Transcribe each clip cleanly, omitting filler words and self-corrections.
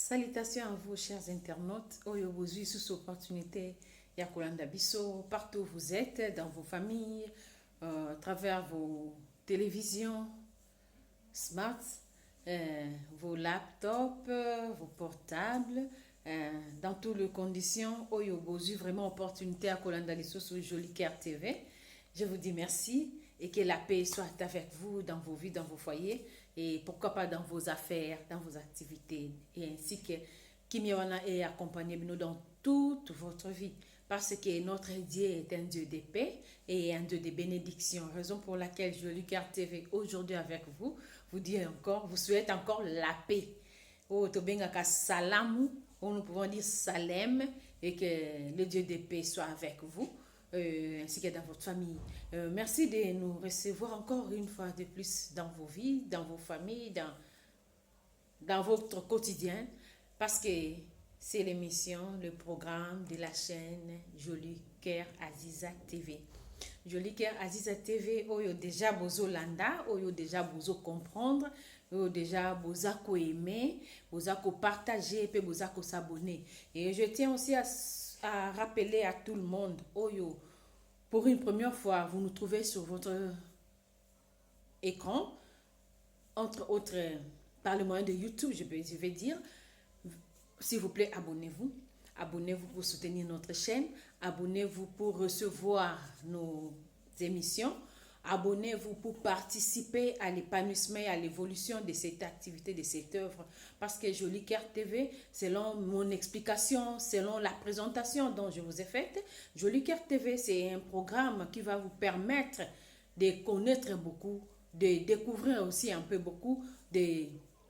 Salutations à vous, chers internautes. Aujourd'hui, sous cette opportunité, Yakolanda Bisso, partout où vous êtes, dans vos familles, à travers vos télévisions, smart, vos laptops, vos portables, dans toutes les conditions. Aujourd'hui, vraiment opportunité à Kolanda Bisso sur Joli Cœur TV. Je vous dis merci et que la paix soit avec vous dans vos vies, dans vos foyers et pourquoi pas dans vos affaires, dans vos activités et ainsi que Kimiwana est accompagné nous dans toute votre vie parce que notre Dieu est un Dieu de paix et un Dieu de bénédiction. Raison pour laquelle Joli Cœur TV aujourd'hui avec vous, vous souhaite encore la paix. Tobengaka salamu, nous pouvons dire salem et que le Dieu de paix soit avec vous. Ainsi que dans votre famille. Merci de nous recevoir encore une fois de plus dans vos vies, dans vos familles, dans votre quotidien, parce que c'est l'émission, le programme de la chaîne Joli Cœur Aziza TV. Joli Cœur Aziza TV, oyo déjà bozo landa, oyo déjà bozo comprendre, oyo déjà bozo ko aimer, bozo ko partager, puis bozo ko s'abonner. Et je tiens aussi à rappeler à tout le monde, pour une première fois, vous nous trouvez sur votre écran, entre autres, par le moyen de YouTube, je vais dire, s'il vous plaît, abonnez-vous. Abonnez-vous pour soutenir notre chaîne. Abonnez-vous pour recevoir nos émissions. Abonnez-vous pour participer à l'épanouissement et à l'évolution de cette activité, de cette œuvre. Parce que Joli Cœur TV, selon mon explication, selon la présentation dont je vous ai faite, Joli Cœur TV, c'est un programme qui va vous permettre de connaître beaucoup, de découvrir aussi un peu beaucoup, de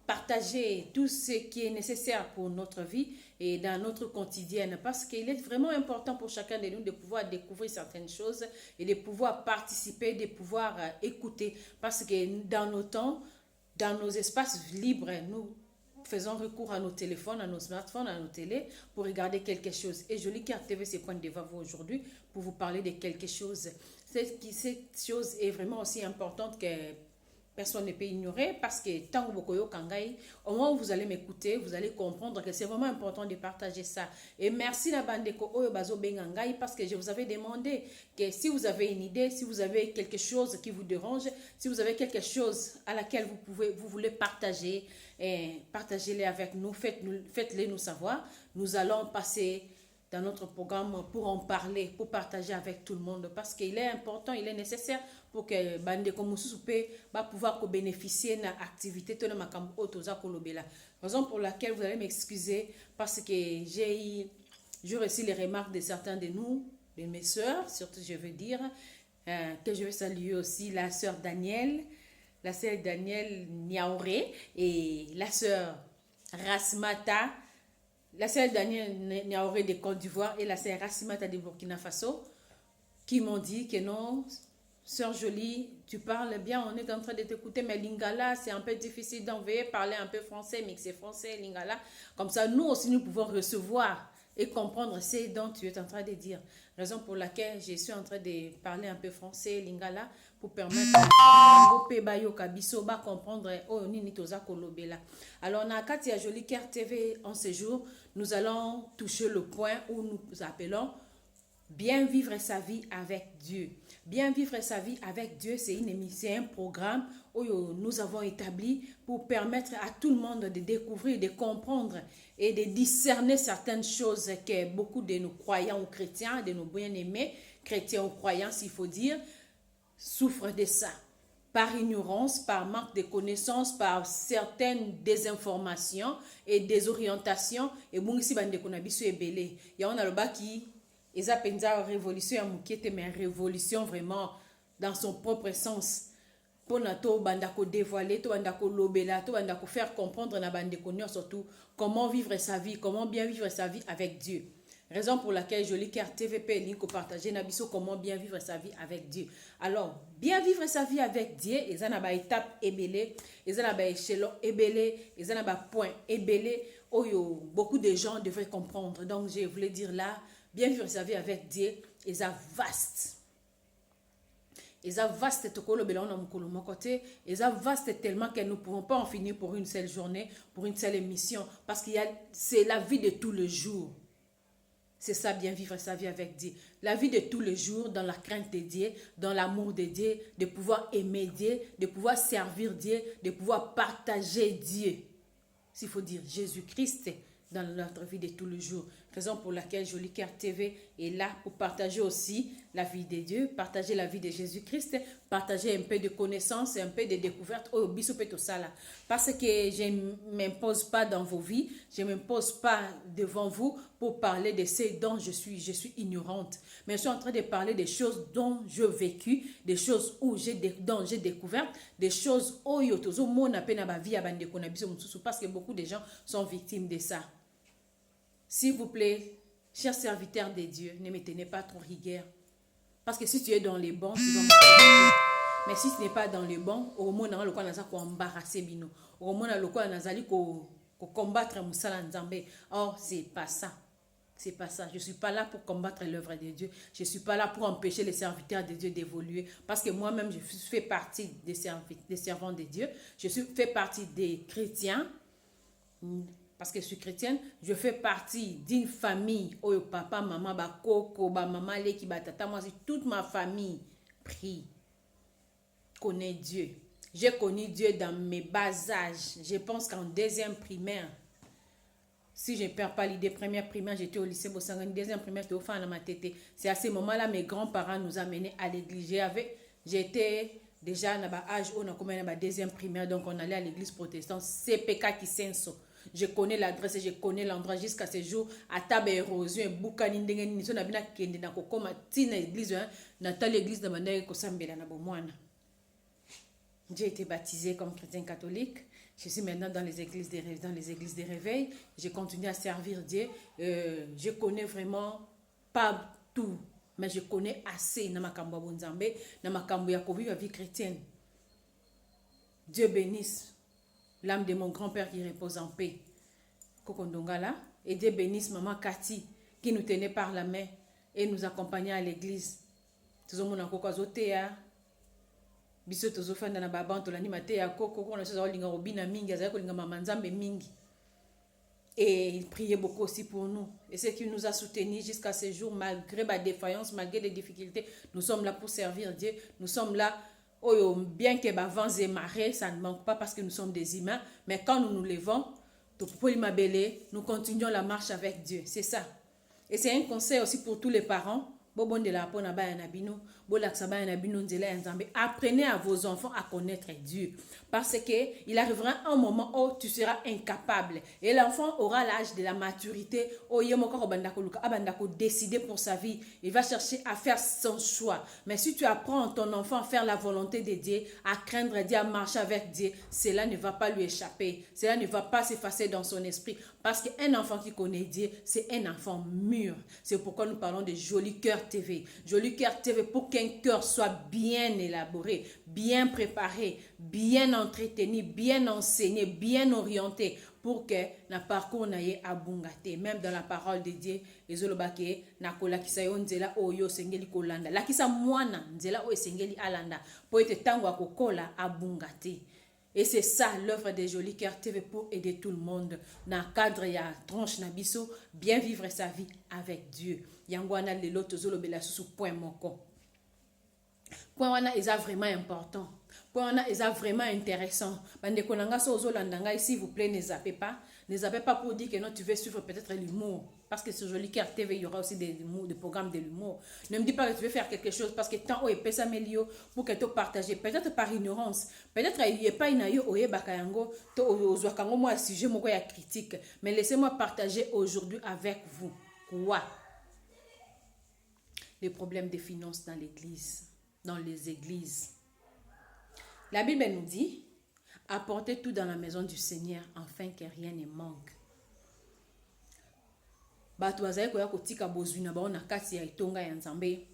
partager tout ce qui est nécessaire pour notre vie et dans notre quotidienne, parce qu'il est vraiment important pour chacun de nous de pouvoir découvrir certaines choses et de pouvoir participer, de pouvoir écouter, parce que dans nos temps, dans nos espaces libres, nous faisons recours à nos téléphones, à nos smartphones, à nos télés pour regarder quelque chose. Et Joli Cœur TV, c'est point devant vous aujourd'hui pour vous parler de quelque chose. Cette chose est vraiment aussi importante que personne ne peut ignorer, parce que tant que vous au moins vous allez m'écouter, vous allez comprendre que c'est vraiment important de partager ça. Et merci la bandeko oyo bazo bengangai, parce que je vous avais demandé que si vous avez une idée, si vous avez quelque chose qui vous dérange, si vous avez quelque chose à laquelle vous voulez partager, partagez-les avec nous, faites-les nous savoir. Nous allons passer dans notre programme pour en parler, pour partager avec tout le monde, parce qu'il est important, il est nécessaire pour que bande comme va pouvoir bénéficier de l'activité de makambo otoza kolobela. Raison pour laquelle vous allez m'excuser, parce que j'ai reçu les remarques de certains de nous, de mes sœurs, surtout je veux dire, que je vais saluer aussi la sœur Danielle Niaoré et la sœur Rasmata, la sœur Danielle Niaoré de Côte d'Ivoire et la sœur Rasmata de Burkina Faso, qui m'ont dit que non, sœur Jolie, tu parles bien, on est en train de t'écouter, mais Lingala, c'est un peu difficile d'envoyer, parler un peu français, mixer français, Lingala. Comme ça, nous aussi, nous pouvons recevoir et comprendre ce dont tu es en train de dire. Raison pour laquelle je suis en train de parler un peu français, Lingala, pour permettre à comprendre Alors, on a Katia Joli Cœur TV en ce jour. Nous allons toucher le point où nous appelons bien vivre sa vie avec Dieu. Bien vivre sa vie avec Dieu, c'est un programme où nous avons établi pour permettre à tout le monde de découvrir, de comprendre et de discerner certaines choses que beaucoup de nos croyants ou chrétiens, de nos bien-aimés, chrétiens ou croyants, s'il faut dire, souffrent de ça. Par ignorance, par manque de connaissances, par certaines désinformations et désorientations. Et bon, ici, bande konabiso ebele. Il y a un qui ils appellent ça révolution mais révolution vraiment dans son propre sens. Pour nato bandako dévoiler, to bandako lobela, to bandako faire comprendre na bande connaître surtout comment vivre sa vie, comment bien vivre sa vie avec Dieu. Raison pour laquelle Joli Cœur TVP link partager nabiso comment bien vivre sa vie avec Dieu. Alors, bien vivre sa vie avec Dieu, ils ont ba étape ébélé, ils ont ba échelon ébélé, ils ont ba point ébélé. Beaucoup de gens devraient comprendre. Donc, je voulais dire là, bien vivre sa vie avec Dieu, c'est vaste. Et ça vaste tokolo belon na mukolo mokote. Et ça vaste tellement que nous ne pouvons pas en finir pour une seule journée, pour une seule émission. Parce que c'est la vie de tous les jours. C'est ça, bien vivre sa vie avec Dieu. La vie de tous les jours, dans la crainte de Dieu, dans l'amour de Dieu, de pouvoir aimer Dieu, de pouvoir servir Dieu, de pouvoir partager Dieu. S'il faut dire Jésus-Christ dans notre vie de tous les jours. Raison pour laquelle Joli Cœur TV est là pour partager aussi la vie de Dieu, partager la vie de Jésus-Christ, partager un peu de connaissances et un peu de découvertes au bisopeto sala. Parce que je ne m'impose pas dans vos vies, je ne m'impose pas devant vous pour parler de ce dont je suis ignorante. Mais je suis en train de parler des choses dont j'ai vécu, des choses dont j'ai découvert, des choses où parce que beaucoup de gens sont victimes de ça. S'il vous plaît, chers serviteurs de Dieu, ne me tenez pas trop rigueur. Parce que si tu es dans les bons, tu vas m'embarrasser. Mais si tu n'es pas dans les bons, au moins, on va embarrasser bino. Au moins, on va combattre Moussala Nzambe. Or, c'est pas ça. C'est pas ça. Je ne suis pas là pour combattre l'œuvre de Dieu. Je ne suis pas là pour empêcher les serviteurs de Dieu d'évoluer. Parce que moi-même, je fais partie des servants de Dieu. Je fais partie des chrétiens. Parce que je suis chrétienne, je fais partie d'une famille où papa, maman, koko, maman, leki, tata, moi, toute ma famille prie, connaît Dieu. J'ai connu Dieu dans mes bas âges. Je pense qu'en deuxième primaire, si je ne perds pas l'idée, première primaire, j'étais au lycée Bossangani, deuxième primaire, j'étais au fin de ma tête. C'est à ce moment-là, mes grands-parents nous amenaient à l'église. J'étais déjà dans l'âge où on a commencé la deuxième primaire, donc on allait à l'église protestante, CPK Kisenso. Je connais l'adresse et je connais l'endroit jusqu'à ce jour. À table érosion, et boukani ndengeni, on a bien kende na kokoma tina église, natal l'église de Mandé Kosambela na bomwana. J'ai été baptisée comme chrétien catholique. Je suis maintenant dans les églises de réveil. Je continue à servir Dieu. Je connais vraiment pas tout, mais je connais assez dans ma kambo bonzambe, dans ma kambo ya vivre la vie chrétienne. Dieu bénisse l'âme de mon grand-père qui repose en paix. Kokondongala. Et Dieu bénisse maman Cathy qui nous tenait par la main et nous accompagnait à l'église. Tout le monde a kokazotea. Biso tozofanda na babanto la nimate ya koko ko na soza olinga robina mingi azali kolinga mama nzambe mingi. Et il priait beaucoup aussi pour nous. Et c'est qui nous a soutenus jusqu'à ce jour, malgré ma défaillance, malgré les difficultés. Nous sommes là pour servir Dieu. Nous sommes là. Oh, bien que vents et marées, ça ne manque pas parce que nous sommes des humains. Mais quand nous nous levons, nous continuons la marche avec Dieu. C'est ça. Et c'est un conseil aussi pour tous les parents. Apprenez à vos enfants à connaître Dieu. Parce qu'il arrivera un moment où tu seras incapable. Et l'enfant aura l'âge de la maturité. Décider pour sa vie. Il va chercher à faire son choix. Mais si tu apprends ton enfant à faire la volonté de Dieu, à craindre Dieu, à marcher avec Dieu, cela ne va pas lui échapper. Cela ne va pas s'effacer dans son esprit. Parce qu'un enfant qui connaît Dieu, c'est un enfant mûr. C'est pourquoi nous parlons de Joli Cœur TV. Joli Cœur TV, pour qu'un cœur soit bien élaboré, bien préparé, bien entretenu, bien enseigné, bien orienté, pour que na parcours naye abungate. Même dans la parole de Dieu, ezolobake na kola kisayo nzela oyo sengeli kolanda. La kisa mwana nzela oyo sengeli alanda. Pour être tango akokola abungate. Et c'est ça l'œuvre de Joli Cœur TV pour aider tout le monde. Dans le cadre, il y a tranche nabiso, bien vivre sa vie avec Dieu. Yangwana lelo tozolo bela sous point moko. Point wana est vraiment important. Point wana est vraiment intéressant. Bande konanga so ozolandanga, s'il vous plaît, ne zappez pas. Ne zappez pas pour dire que non, tu veux suivre peut-être l'humour. Parce que sur Joli Cœur TV, il y aura aussi des programmes de l'humour. Ne me dis pas que tu veux faire quelque chose parce que tant ou épais améliore pour que tu partages. Peut-être par ignorance. Peut-être qu'il n'y a pas une aïe ou bakayango. Tu as moi sujet mon ya critique. Mais laissez-moi partager aujourd'hui avec vous. Quoi? Les problèmes des finances dans l'église. Dans les églises. La Bible nous dit, apportez tout dans la maison du Seigneur afin que rien ne manque. Bato bazali koya kotika bozwi na bao na kati ya itonga ya Nzambe.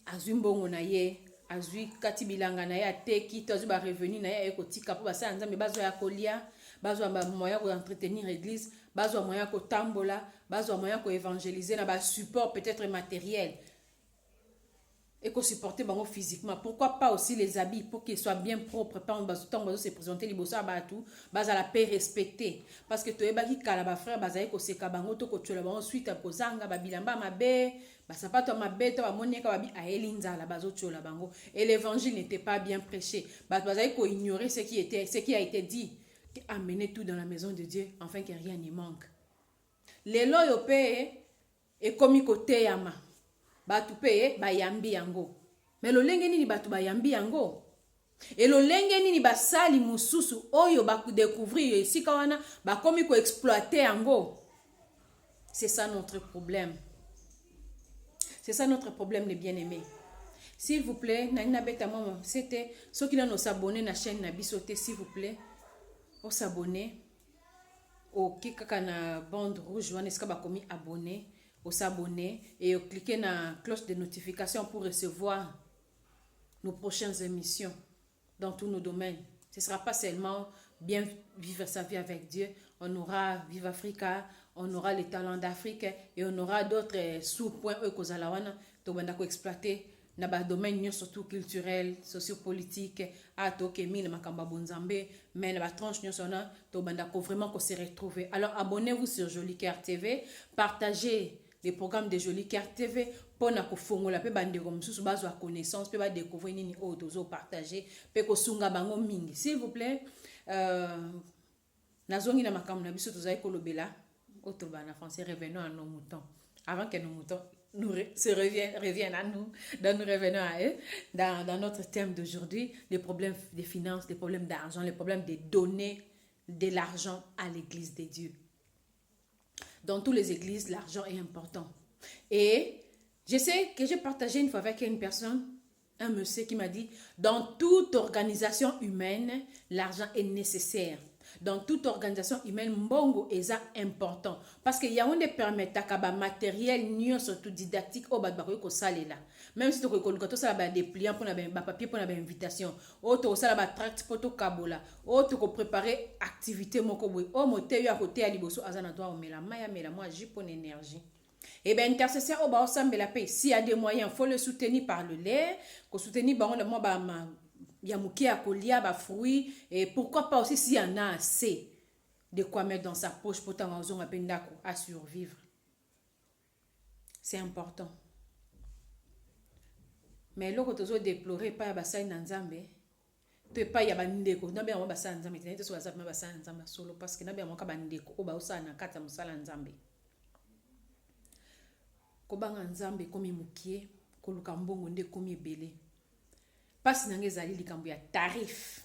Azwi mbongo na ye, azwi kati bilanga na ye ateki, to azwi ba revenu na ye ekotika po basa Nzambe bazwa ya kolia, bazwa moya ko entretenir église, bazwa moya ko tambola, bazwa moya ko évangéliser na ba support peut-être matériel. et qu'on supporte bango physiquement. Pourquoi pas aussi les habits pour qu'ils soient bien propres. Pas on se présenter les bossa batou, bas à la paix respecter. Parce que tu es baki kalaba frère bazaï ko seka bango to ko tchola bango suite à kozanga babilamba mabe, basapato mabe to ba monieka babi a elinza la bazo tchola bango. Et l'évangile n'était pas bien prêché. Bazaï ko ignorer ce qui a été dit. Amener tout dans la maison de Dieu afin que rien n'y manque. Les lois yo paye et comme côté yama. Batu pe bayambi yango. Mais lo lenge nini batu bayambi yango. Et lo lenge nini basali mususu oyo baku découvrir ici kawana ba komi ko exploiter yango. C'est ça notre problème. C'est ça notre problème les bien-aimés. S'il vous plaît, nana beta maman, c'était ceux qui nous s'abonner na chaîne na bisoté s'il vous plaît. Au s'abonner au kikaka na bande rouge wana eska ba komi abonner. Au s'abonner et cliquer sur la cloche de notification pour recevoir nos prochaines émissions dans tous nos domaines. Ce ne sera pas seulement bien vivre sa vie avec Dieu. On aura Vive Africa, on aura les talents d'Afrique et on aura d'autres sous-points que nous allons exploiter dans les domaines surtout culturels, sociopolitiques, mais la tranche nous vraiment se retrouver. Alors abonnez-vous sur Joli Cœur TV, partagez les programmes de Joli Cœur TV pour na kofongola pe bande comme sous base de connaissance pe ba découvrir nini o tozo partager pe ko sunga bango mingi s'il vous plaît nazongi na makambo na biso tozai kolobela autre bana français revenons à nos moutons avant que nos moutons reviennent à nous, nous revenons à eux, dans notre thème d'aujourd'hui, les problèmes des finances, les problèmes d'argent, les problèmes de donner de l'argent à l'église de Dieu. Dans toutes les églises, l'argent est important. Et je sais que j'ai partagé une fois avec une personne, un monsieur qui m'a dit, dans toute organisation humaine, l'argent est nécessaire. Dans toute organisation humaine, mbongo est important. Parce qu'il y a un des permet à matériel, surtout didactique, au bas de salle là. Même si tu as des pliants pour des papiers pour une invitation, ou tu as des tracts pour ton kabola, ou tu as préparé activité mon koboui, ou moté à côté à liboso azanatoire, mais la moi j'ai pour l'énergie. Et bien, intercesseur, au bas ensemble la paix. S'il y a des moyens, il faut le soutenir par le lait, qu'on soutenir par le moi Yamouki à colia, bah fruits, et pourquoi pas aussi s'il y en a assez de quoi mettre dans sa poche pour t'en à survivre. C'est important. Mais là, quand tu as déploré, pas à ça dans Zambé, tu pas y a bandeko, n'a bien on basa dans Zambé, tu sois ma basa dans Zambé solo parce que n'a bien mon kabandeko, au basa na kata musala dans Zambé. Kobanga Nzambe komi mukie, koluka mbongo nde komi ebele. Parce que zali likambo ya tarif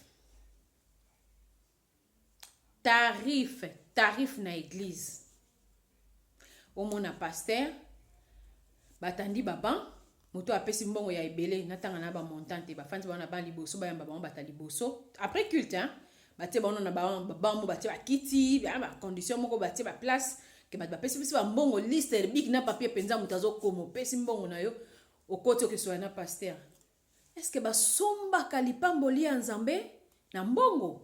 na église au mona pasteur batandi baba moto apesi mbongo ya ebele natanga na ba montante ba fanti bana ba liboso ba yamba ba batali boso après culte hein batie ba na ba mo batie ba kiti ba condition moko batie ba place ke ba pesi ba mbongo liste big na papier penza mutazo komo pesi mbongo na yo okoto ke so na pasteur. Est-ce que basomba kalipamboli Nzambe na mbongo?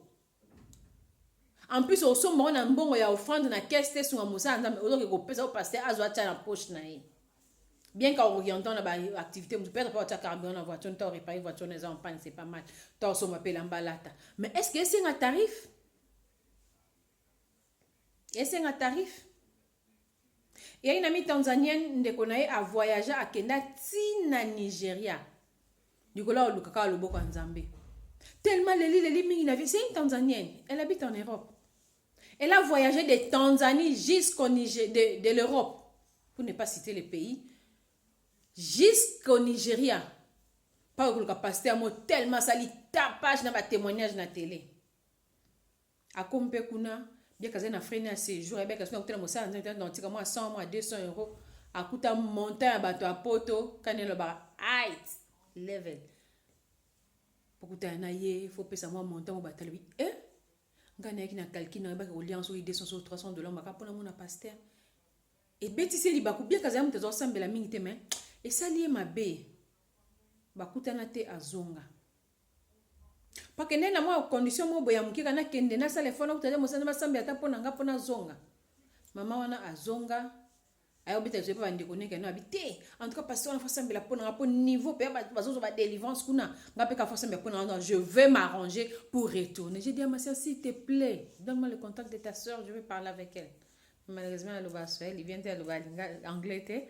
En plus au somba na mbongo ya offrande na caisse te sunga musa Nzambe ozoke ko pesa au pasteur azwa tia na poche na ye. Bien qu'en orientant na ba activité mu peut pas tia carburant na voiture ta réparer voiture na en panne c'est pas mal. Ta somba pe lambalata. Mais est-ce que c'est un tarif? Est-ce un tarif? Il y a une amie tanzanienne ndeko na ye a voyager à Kenya tina Nigeria. Nicolas Olukaka Loboko Nzambe. Tellement les mingi na vie, c'est une Tanzanienne. Elle habite en Europe. Elle a voyagé de Tanzanie jusqu'au Niger, de l'Europe, pour ne pas citer les pays, jusqu'au Nigeria. Pas que pasteur mo tellement sali tapage na ba témoignage na télé. A kompe kuna bien kaza na freine à séjour et bien kaza na kutela mo sa nzambe dans tika moi 100 moi 200 euros a kuta montant bato a poto kanelo ba height level pour que na ye faut pesa moi montant au batali ngana yaki na calcul na ba ko lien so 200 300 dollars maka pona mona pasteur et betisi li ba ku bien kaza mutazo sambela mingi te mais et ça lié ma be ba kutana te azonga parce que nena moi condition mo boya mukika na kende na sale fona kutaza mosana ba sambi ata pona nga pona zonga mama wana azonga ayobeta je pas ndekone ke no habité en tout cas pasteur na fasambela pona pour niveau pe bazo ba délivrance kuna ngape ka fasambela pona je vais m'arranger pour retourner. J'ai dit à ma sœur s'il te plaît donne-moi le contact de ta sœur, je vais parler avec elle. Malheureusement elle va se il vient de anglais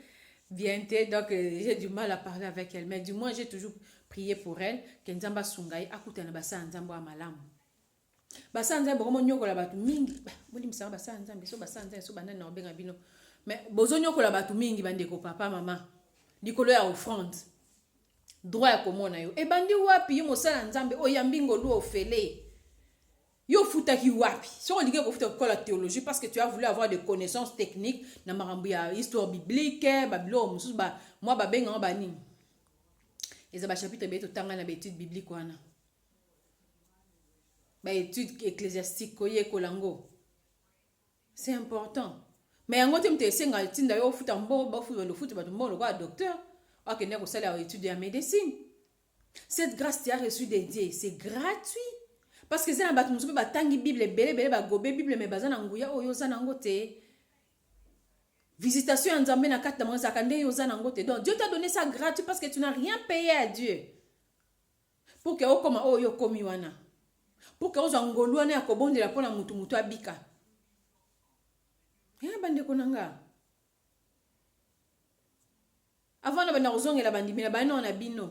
bien donc j'ai du mal à parler avec elle, mais du moins j'ai toujours prié pour elle que nzamba sungai akuta na basa nzambo amalamu basa nzambo komo nyokola batu mingi boli msanga basa nzambe so basa nzambe so banana obenga bino mais bozo nyokola batu mingi bandeko papa mama likolo ya offrande droit ya komona yo e bandi wapi yo mosala nzambe oyambingo lu ofele yo futaki wapi so on dit que futa ko la théologie parce que tu as voulu avoir des connaissances techniques na marambu ya histoire biblique babilo mususu ba moi babenga bani eza ba chapitre beto tanga na étude biblique wana ba étude ecclésiastique koye kolango c'est important mais yango te mte senga tinda yo futa mbo ba futa le futa ba mbo le quoi docteur akende ko sala étude ya médecine. Cette grâce tu as reçu de Dieu, c'est gratuit parce que c'est na batu mususu ba tangi bible belé ba gobe bible mais bazana nguya oyo za nango te visitation en Zambie na kata mo zakande yo za nango te. Donc Dieu t'a donné ça gratuit parce que tu n'as rien payé à Dieu pour que o koma oyo komi wana pour que o zangolu wana ya kobondela pona mutu abika ya bande konanga avant na bana ozongela bandi bina bana na bino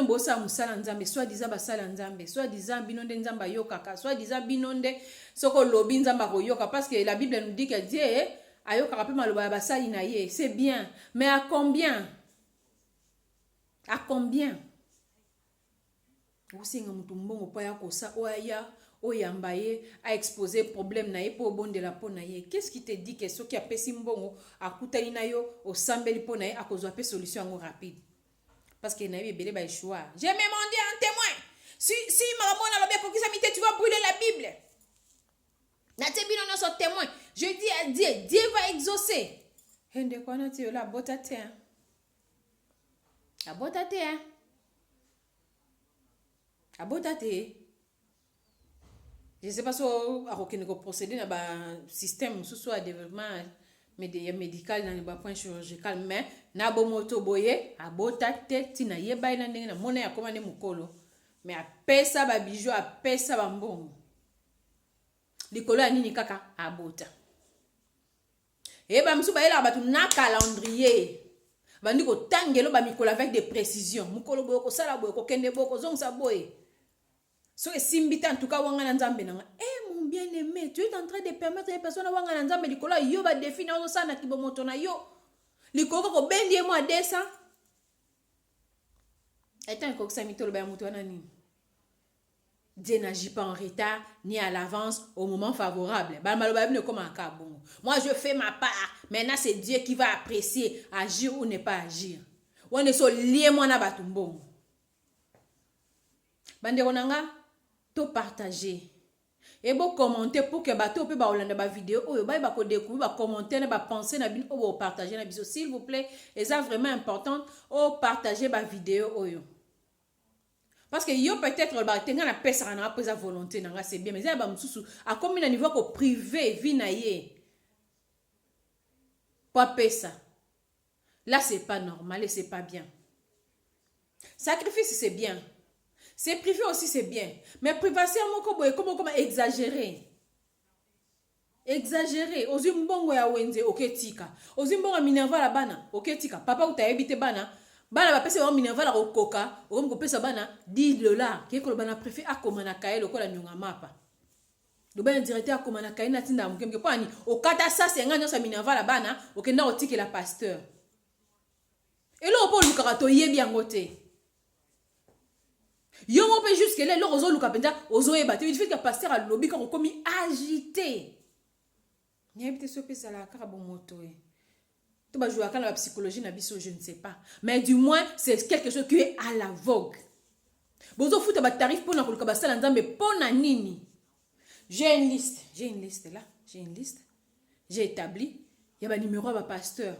bosa musala nzambe soit disant basala nzambe soit disant bino nde nzamba yokaka soit disant bino nde soko lobi nzamba koyoka parce que la Bible nous dit que Dieu ayokaka pe maloba ya basali na ye c'est bien mais à combien osinga mutu mbongo pa ya kosa oya oyamba ye a exposer problème na ye po bondela po na ye. Qu'est-ce qui te dit que soki apesi mbongo akutani na yo osambeli po na ye akozwa pe solution ngo rapide parce que na ye belé ba échoua. J'ai même demandé un témoin. Si maman na lobé ko kisamité tu vas brûler la Bible. Na te bino no so témoin. Je dis à Dieu, Dieu va exaucer. Hende kwa na ti yo la botate hein. La botate hein. La botate. Je ne sais pas si on a procédé dans le système sous le développement médical dans le point chirurgical, mais na bo moto boye abota te tina yeba ina ndenge na mona ya komane mukolo mais apesa ba bijou apesa ba mbongo likolo ya nini kaka abota eba msuba ela batu na calendrier bandi ko tangelo ba mikolo avec des précisions mukolo boye ko sala boye ko kende boye ko zongsa boye so esimbita en tout cas wanga na nzambe nanga mon bien-aimé, tu es en train de permettre les personnes à wanga na nzambe likolo yo ba définir ozo sana kibomoto na yo likolo ko bendi mo adesa etant ko sa mitolo ba muto na nini. Dieu n'agit pas en retard ni à l'avance au moment favorable. Ba maloba bino comme un kabongo. Moi je fais ma part. Maintenant c'est Dieu qui va apprécier agir ou ne pas agir. On est so lié moi na batumbongo. Bande konanga to partager et bon commenter pour que bato pe ba olanda ba vidéo oyo ba ko découvrir ba commenter na ba penser na bin o partager na biso s'il vous plaît et ça vraiment important o partager ba vidéo oyo parce que yo peut-être ba tenga na pesa na après sa volonté na c'est bien mais ça ba mususu a comme na niveau ko privé vie na ye pas pesa là c'est pas normal et c'est pas bien. Sacrifice c'est bien. C'est privé aussi, c'est bien. Mais privation, comment exagérer? Exagérer. Ozi mbongo ya wenze, ok tika. Ozi mbongo minerva la bana, ok tika. Papa ou ta ebite bana. Bana ba pese wa minerva la koka. Okom ko pesa bana $10. Keko bana préfet akomana kae lokola nyonga mapa. Le bana directeur akomana kae na tinda mukemke pani. Okata sa senga nyosa minerva la bana, okenda otike la pasteur. Et là on peut lukaka to yebi angote. Yo on peut jusque là ozo luka penza ozo ebate il fait que pasteur a lobby quand comme agité ni habite so pesa la kara bon moto to ba jouer à la psychologie na biso je ne sais pas mais du moins c'est quelque chose qui est à la vogue bozo futa ba tarif pour na ko ba sala nzambe pona nini. J'ai une liste là j'ai établi il y a ba numéro ba pasteur.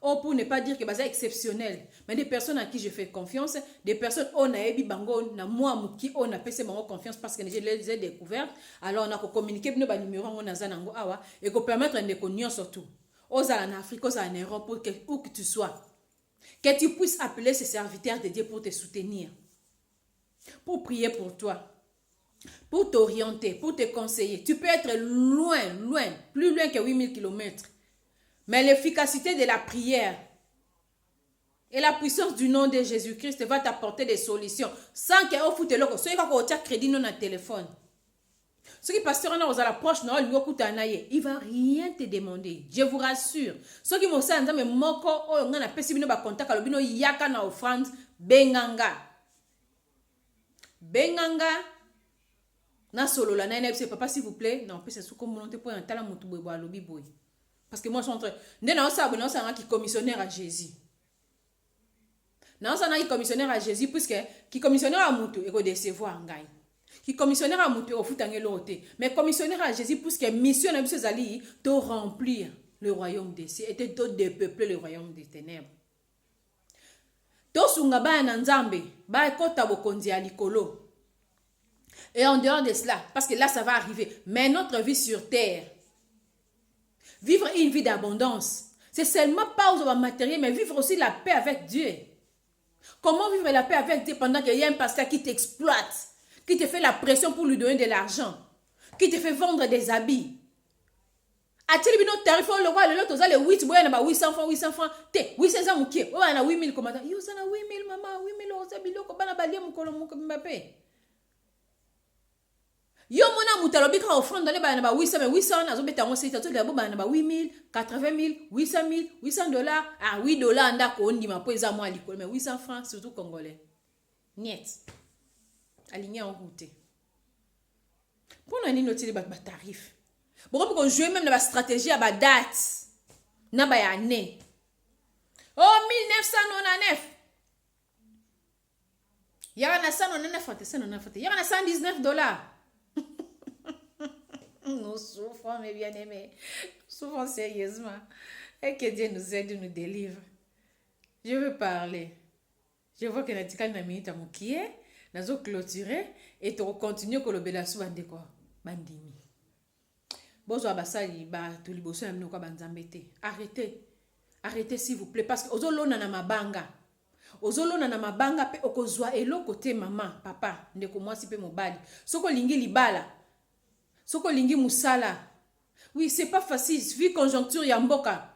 Oh, pour ne pas dire que c'est exceptionnel, mais des personnes à qui je fais confiance, des personnes on a ebi bango na moi qui on a passé bango confiance parce que je les ai découvertes, alors on a communiqué nos numéros on a zanango awa et qu'on permettre de connaître surtout. aux en Afrique, aux en Europe, où que tu sois. Que tu puisses appeler ces serviteurs de Dieu pour te soutenir, pour prier pour toi, pour t'orienter, pour te conseiller. Tu peux être loin, plus loin que 8000 km. Mais l'efficacité de la prière et la puissance du nom de Jésus-Christ va t'apporter des solutions. Sans que tu aies un crédit dans le téléphone. Ce qui passe dans la proche, il ne va rien te demander. Je vous rassure. Ce qui me dit, mais moko, on a pesi bino ba contact alobino yaka na offrande benganga. Benganga na solo la na c'est papa s'il vous plaît. Non, c'est sous comme monter pour un tala mutu boy alobi boy. Parce que moi je suis entre ndena on qui commissionnaire à Jésus. Non, ça n'a qui commissionnaire à Jésus puisque qui commissionnaire à mutu et ko décevoir ngai. Qui commissionnaire à monter au foot mais commissionnaire à Jésus pour que mission à M. Zali de remplir le royaume des cieux et de dépeupler le royaume des ténèbres. Et en dehors de cela, parce que là ça va arriver, mais notre vie sur terre, vivre une vie d'abondance, c'est seulement pas au matériel, mais vivre aussi la paix avec Dieu. Comment vivre la paix avec Dieu pendant qu'il y a un pasteur qui t'exploite, qui te fait la pression pour lui donner de l'argent, qui te fait vendre des habits. A-t-il bien notre tarif, le roi, le lot, les 8, 800 francs, 800 francs, 8000 commandes. Yo, ça na 8000, maman, 8000 euros, ça bilo, ko bana balia mukolo mbappé. Yo, mona mutalobi ka offrande donné ba 800, mais 800, na zo beta ngo sita, to de ba na 8000, 800 000, 800 dollars, ah 8 dollars, nda ko ndima po eza moi likolo, mais 800 francs, surtout congolais. Niet. Aligné en route. Pour nous, nous avons des tarifs. Pourquoi qu'on joue même dans la stratégie à la date? N'a pas année. Oh, 1999. Il y a un 199. Il y a un 119 dollars. Nous souffrons, mes bien-aimés. Nous souffrons sérieusement. Et que Dieu nous aide, nous délivre. Je veux parler. Je vois que Natika n'a mis à mon qui est. Nazo clôturer et tu continues que le belasu bande quoi bandimi bozo abasali ba to liboso na kwa banzambete. Arrêtez s'il vous plaît parce que ozolona na mabanga pe okozwa eloko te maman papa ndeko mwasi pe mobali soko lingi libala soko lingi musala. Oui, c'est pas facile vu conjoncture ya mboka.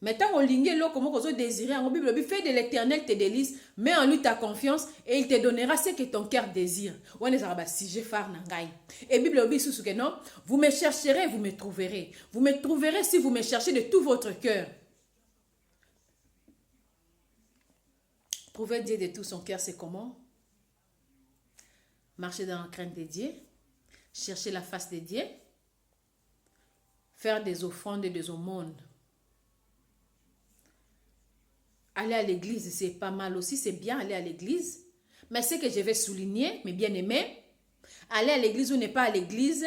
Maintenant, on ligne l'eau comme on désire. En Bible, fait de l'Éternel tes délices, mets en lui ta confiance et il te donnera ce que ton cœur désire. On est à si j'ai phare nangai. Et Bible dit sous que non, vous me chercherez, vous me trouverez. Vous me trouverez si vous me cherchez de tout votre cœur. Trouver Dieu de tout son cœur, c'est comment? Marcher dans la crainte de Dieu, chercher la face de Dieu, faire des offrandes et des aumônes. Aller à l'église, c'est pas mal aussi, c'est bien aller à l'église. Mais ce que je vais souligner, mes bien-aimés, aller à l'église ou n'est pas à l'église,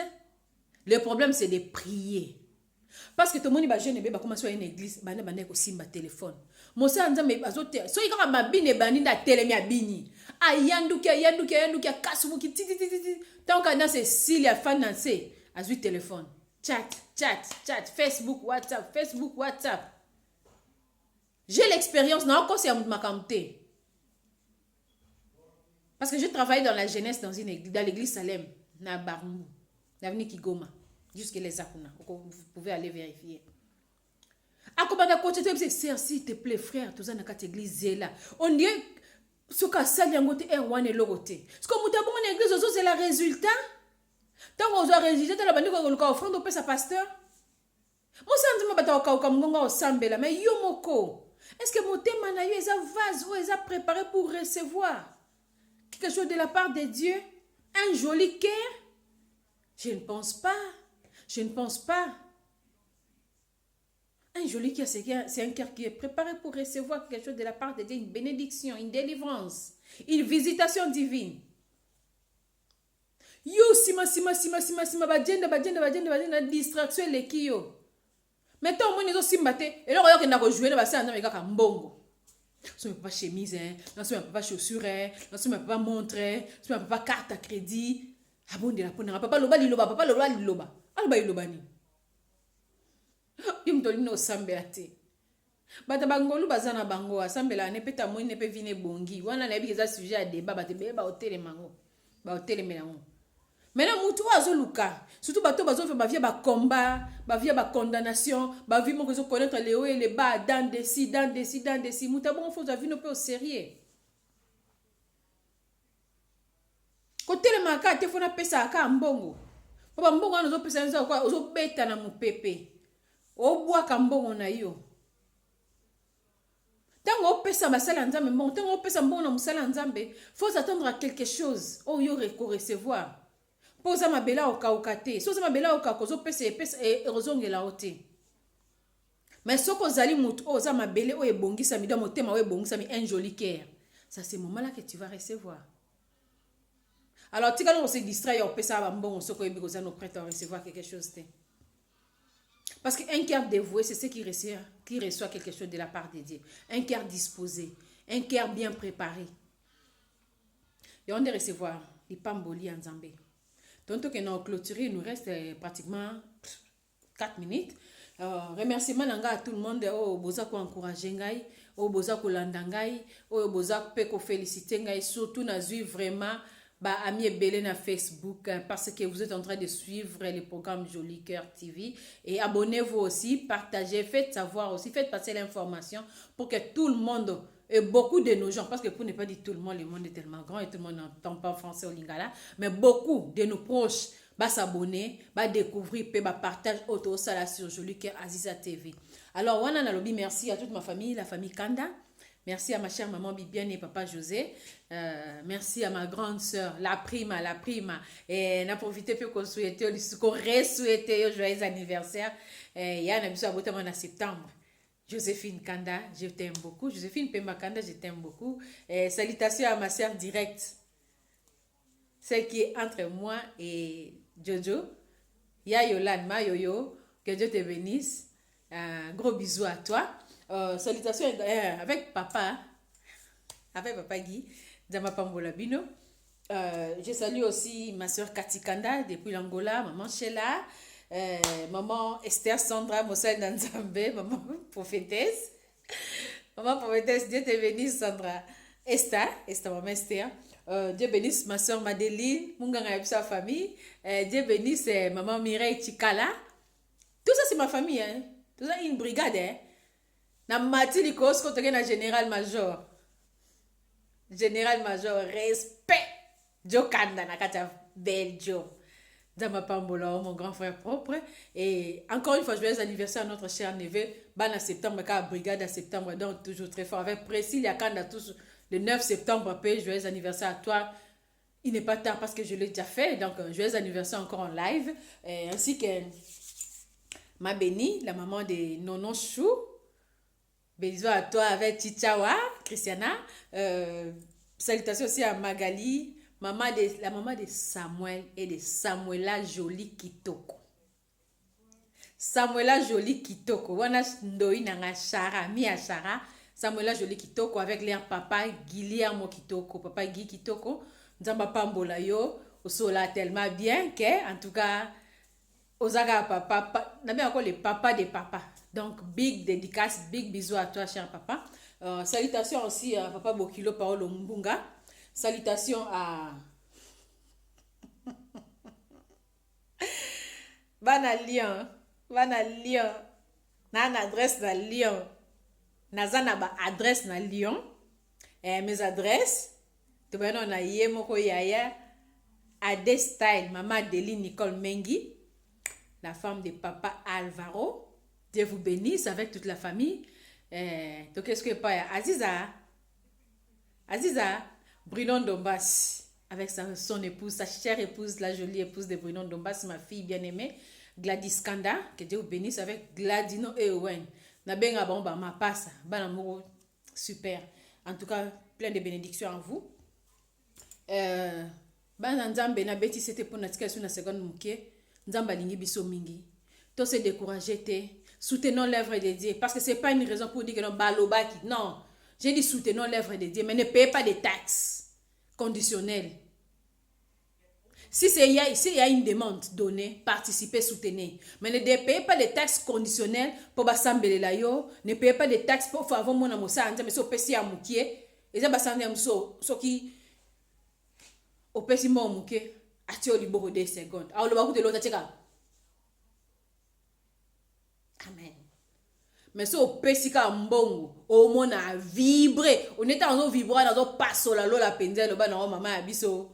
le problème c'est de prier. Parce que tout le monde va jeune va commencer à une église, va aussi ma téléphone. Moi ça nzambe bazote, so ika mabine bani na telemi abini. Yandukia kasubuki titi. Tant que dans c'est s'il y a financé, azui téléphone. Chat, Facebook, WhatsApp. J'ai l'expérience, non, encore c'est ma campé. Parce que je travaille dans la jeunesse dans l'église Salem, na Barumbu, l'avenue Kigoma, jusque les Akuna. Vous pouvez aller vérifier. À comment côté c'est s'il te plaît frère, tout ça dans cette église là. On dit ce qu'a sali ngote erwan et logoté. Ce que vous t'avez mon église c'est le résultat. Tant qu'on a résultat la bande ko offrande au sa pasteur. Moi ça me bata ka munga au sambela mais yomoko. Est-ce que mon thème a eu un vase ou est préparé pour recevoir quelque chose de la part de Dieu? Un joli cœur? Je ne pense pas. Un joli cœur, c'est un cœur qui est préparé pour recevoir quelque chose de la part de Dieu, une bénédiction, une délivrance, une visitation divine. Yo, sima, badjenda, distraction, les kiyo. Maintenant, on est simbate, et là, on a joué, on va faire un mbongo. Ce n'est pas chemise, non, ce n'est pas chaussure, non, ce n'est pas montre, ce n'est pas carte à crédit. Ah bon, de la papa loba, papa loba. Alba ilobani. Yumtolino sambela te. Bata bangolu bazana bango asambela ne peta mo ne pe vine bongi. Wana na bi eza sujet à débat bate be ba hôtel mango. Ba hôtel melango. Maintenant mutu azoluka. Surtout bato bazo fait ba via ba combat, ba via ba condamnation, ba vie mo ko connaître les hauts et les bas dans des si muta bon faut vie no peu au sérieux. Côté le maka te fona pesa aka mbongo. Papa mbongo anazo pesa nza kwa ozo beta na mupepe. Obwa ka mbongo na yo. Tango opesa masala nzambe mbongo, tango opesa mbongo na musala nzambe, faut attendre à quelque chose. Oh yo recevoir. Posa mabela okauka soza mabela okakozo pesa e rozongela ote. Mais soko zali mutu oza mabele o ebongisa mi do motema o ebongisa mi un joli cœur. Ça c'est moment là que tu vas recevoir. Alors tu quand on se distrait on pesa ba mbongo soko ebi koza no prêt à recevoir quelque chose te. Parce qu'un cœur dévoué c'est ce qui reçoit quelque chose de la part de Dieu. Un cœur disposé, un cœur bien préparé. Et on de recevoir les pamboli en Zambie. Donc, que nous clôturé, il nous reste pratiquement 4 minutes. Remerciement à tout le monde. Oh, boza ko encourager ngai, oh boza ko landa ngai, oh boza pe ko féliciter ngai, surtout na zui vraiment ba ami ebele na Facebook parce que vous êtes en train de suivre le programme Joli Cœur TV et abonnez-vous aussi, partagez, faites savoir aussi, faites passer l'information pour que tout le monde et beaucoup de nos gens, parce que pour ne pas dire tout le monde est tellement grand et tout le monde n'entend pas français au lingala, mais beaucoup de nos proches va s'abonner, va découvrir, va partager auto ça sur Joli Cœur Aziza TV. Alors, on a lobby, merci à toute ma famille, la famille Kanda. Merci à ma chère maman Bibiane et papa José. Merci à ma grande sœur, la prima. Et on a profité pour qu'on souhaite, qu'on re-souhaite un joyeux anniversaire. Il y a un abusé en septembre. Joséphine Kanda, je t'aime beaucoup. Joséphine Pemba Kanda, je t'aime beaucoup. Salutations à ma sœur directe, celle qui est entre moi et Jojo. Ya Yolande, ma Yoyo, que Dieu te bénisse. Gros bisous à toi. Salutations avec papa Guy, Dama Pambola Bino. Je salue aussi ma soeur Cathy Kanda depuis l'Angola, maman Sheila, maman Esther Sandra Mossel Nanzambe, maman prophétesse. Maman prophétesse, Dieu te bénisse Sandra. Esther, maman Esther. Dieu bénisse ma soeur Madeleine, Munganga et sa famille. Dieu bénisse maman Mireille Chikala. Tout ça c'est ma famille, hein. Tout ça une brigade, hein. Na Matili Kosko toke na général-major. Général-major, respect. Joe Kanda na kata bel Joe. Dama Pambola, mon grand frère propre. Et encore une fois, joyeux anniversaire à notre cher neveu. Ban à septembre, car brigade à septembre, donc toujours très fort. Avec Priscilla Kanda, tous le 9 septembre, joyeux anniversaire à toi. Il n'est pas tard parce que je l'ai déjà fait. Donc, joyeux anniversaire encore en live. Ainsi que ma bénie, la maman de Nonon Chou. Bisous à toi avec Chichawa, Christiana. Salutations aussi à Magali, la maman de Samuel et de Samuela Jolie Kitoko. Samuela Jolie Kitoko. Wana ndoi nanga Shara, Mia Shara. Samuela Jolie Kitoko avec leur papa Guillermo Kitoko. Papa Guy Kitoko. Nzamba Pambola yo. Osola tellement bien que, en tout cas, Ozaga papa. N'a bien encore le papa des papas. Donc, big dédicace, big bisous à toi, cher papa. Salutations aussi à papa Bokilo Paolo Mbunga. Salutations à Bana Lyon. Na adresse na Lyon. Nazana ba adresse na Lyon. Mes adresses. Tu vois, on a Yemoko Yaya. Ade Style, maman Adeline Nicole Mengi. La femme de papa Alvaro. Dieu vous bénisse avec toute la famille. Donc, qu'est-ce que pas Aziza, Bruno Dombas, avec son épouse, sa chère épouse, la jolie épouse de Bruno Dombas, ma fille bien-aimée, Gladys Kanda, que Dieu vous bénisse avec Gladino et Owen. Nabenga bomba, ma passe, bon amour, super. En tout cas, plein de bénédictions à vous. Nzambe na beti c'était pour notre question na seconde mouké. Nzamba lingi biso mingi. Tout se décourager te. Soutenons l'œuvre de Dieu. Parce que ce n'est pas une raison pour dire que non, balobaki. Non. J'ai dit soutenons l'œuvre de Dieu. Mais ne payez pas des taxes conditionnelles. s'il y a une demande donnée, participez, soutenez. Mais ne payez pas les taxes conditionnelles pour bassambele la yo. Ne payez pas des taxes pour faire mon amosa, mais so pesi à moukier. Et ça bassambele so qui au pesi mo moukier. Ati au liboro 2 secondes. Alors le bakou de l'autre tcheka. Amen. Mais so pesi ka mbongo. Au mon a vibré. On est en vibrer dans un passo la lola penze le ba na maman abiso.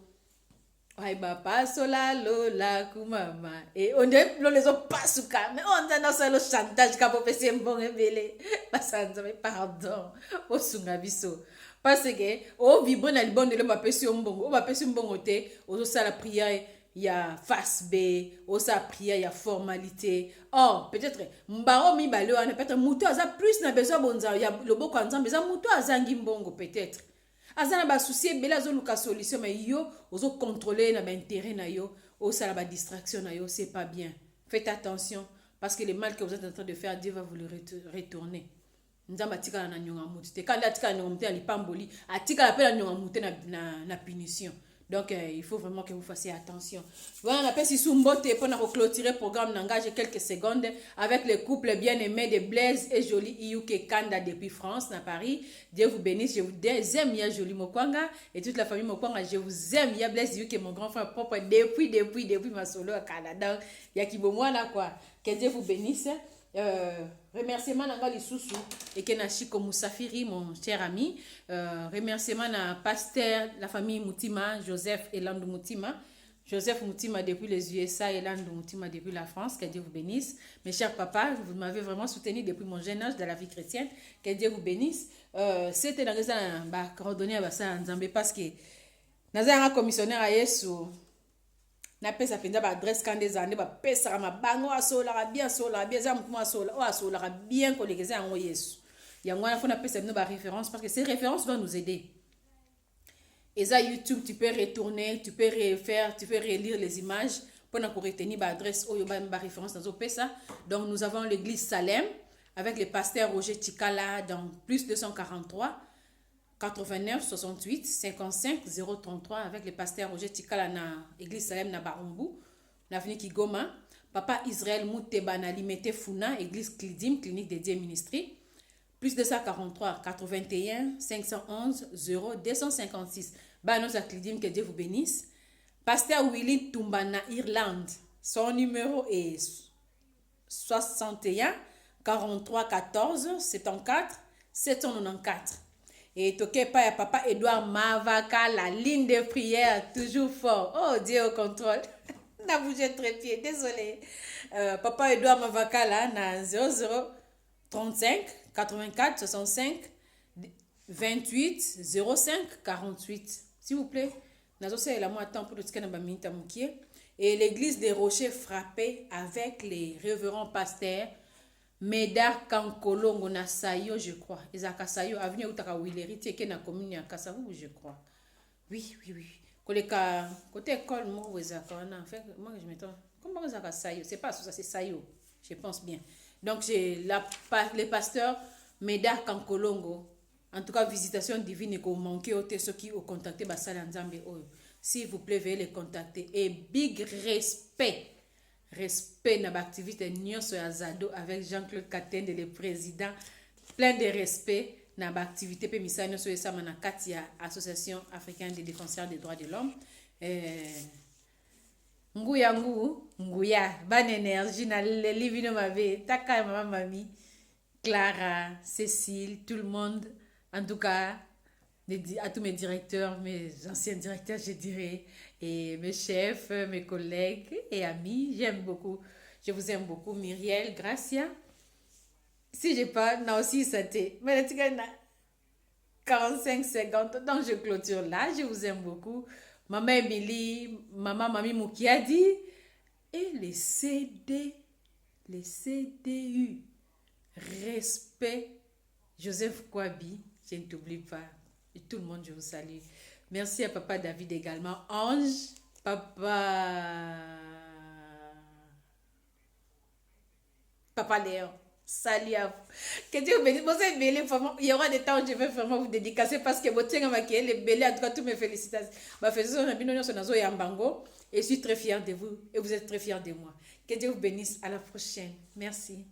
Ay ba passo la lola kumama. Et on est les autres pasuka. Mais on a dans le chantage ka pesi mbongo belé. Basanza mais pardon. O sunga biso. Parce que au vibre na libonde le ba pesi mbongo. O ba pesi mbongo te. O so la prière. Il y a face B, au sa prière, il y a formalité. Or, peut-être, mbaro mi balo, peut-être, mouto aza plus na besoin bonza, il y a le beau kanzan, besoin mouto aza ngimbongo, peut-être. Aza na ba souci, bela zo luka solution, mais yo, ozo contrôler na ba intérêt na yo, au sa la ba distraction na yo, c'est pas bien. Faites attention, parce que le mal que vous êtes en train de faire, Dieu va vous le retourner. Nzamba tika na nyonga mouté. Quand la tika na nyonga mouté, ali pamboli, atika la pe la nyonga mouté na punition. Donc, il faut vraiment que vous fassiez attention. Voilà, on appelle Sissou Mbote pour clôturer le programme. N'engage quelques secondes avec le couple bien-aimé de Blaise et Jolie Iyuke Kanda depuis France, à Paris. Dieu vous bénisse. Je vous aime, ya Jolie Mokwanga et toute la famille Mokwanga. Je vous aime, ya Blaise Iyuke, mon grand frère propre, depuis ma solo au Canada. Ya Kibomwana, quoi. Que Dieu vous bénisse. Remerciement à Lisusu et Kenashiko Moussafiri, mon cher ami. Remerciement à pasteur, la famille Moutima, Joseph et Landou Moutima. Joseph Moutima depuis les USA et Landou Moutima depuis la France. Que Dieu vous bénisse. Mes chers papas, vous m'avez vraiment soutenu depuis mon jeune âge de la vie chrétienne. Que Dieu vous bénisse. C'était dans les années, coordonné à ça en Zambie parce que nous avons un commissionnaire à Yesu. Na pesa penza ba adresse quand des années ba pesa ma bango asola bien za mutuma asola bien kolekeza yango Yesu yango na fona pesa no ba référence parce que ces références vont nous aider. Et ça YouTube tu peux retourner, tu peux refaire, tu peux relire les images pour retenir ba adresse oyo ba référence dans pesa. Donc nous avons l'église Salem avec le pasteur Roger Tikala dans plus 243 89 68 55 033 avec le pasteur Roger Tikala na église Salem na Barumbu na fini Kigoma. Papa Israël Mouteba na Limete Funa église Klidim clinique dédiée ministry plus 243 81 511 0 256 Banos à Klidim. Que Dieu vous bénisse. Pasteur Willy Tumba na Irlande, son numéro est 61 43 14 74 794. Et toqué pas papa Edouard Mavaka, la ligne de prière toujours fort. Oh Dieu au contrôle. N'a bougé trépied, désolé. Papa Edouard Mavaka là, na 00 35 84 65 28 05 48. S'il vous plaît, n'a aussi la moi temps pour le scanner baminta moukier. Et l'église des Rochers frappés avec les révérends pasteurs Médard Kankolongo na Sayo, je crois. Ezaka Sayo, avenue Utaka Wileri, tieke na commune ya Kasavu, je crois. Oui. Côté école, moi, Ezaka, en fait, moi, je m'étonne. Comment Ezaka Sayo? C'est pas ça, c'est Sayo. Je pense bien. Donc, j'ai les pasteurs Médard Kankolongo. En tout cas, visitation divine et qu'on manque ceux qui ont contacté Basala Nzambe. S'il vous plaît, veuillez les contacter. Et big respect na l'activité nyonso ya Zado avec Jean-Claude Katende le président, plein de respect na l'activité pe misala nyonso esama na kati ya association africaine des défenseurs des droits de l'homme. Nguya ban énergie na livino mabe taka mama mami Clara, Cécile, tout le monde, en tout cas à tous mes directeurs, mes anciens directeurs, je dirais, et mes chefs, mes collègues et amis. J'aime beaucoup. Je vous aime beaucoup. Myriel, Gracia. Si j'ai pas, non, aussi, c'était. Mais là, tu gagnes 45 secondes. Donc, je clôture là. Je vous aime beaucoup. Maman Emily, maman Mami Moukiadi. Et les CDU. Respect. Joseph Kouabi. Je ne t'oublie pas. Et tout le monde, je vous salue. Merci à Papa David également. Ange, Papa Léon. Salut à vous. Que Dieu vous bénisse. Moi, c'est belé, vraiment. Il y aura des temps où je vais vraiment vous dédicacer parce que votre tien maquillé, les belé, en tout cas, toutes mes félicitations. Ma félicitations, et je suis très fière de vous et vous êtes très fiers de moi. Que Dieu vous bénisse. À la prochaine. Merci.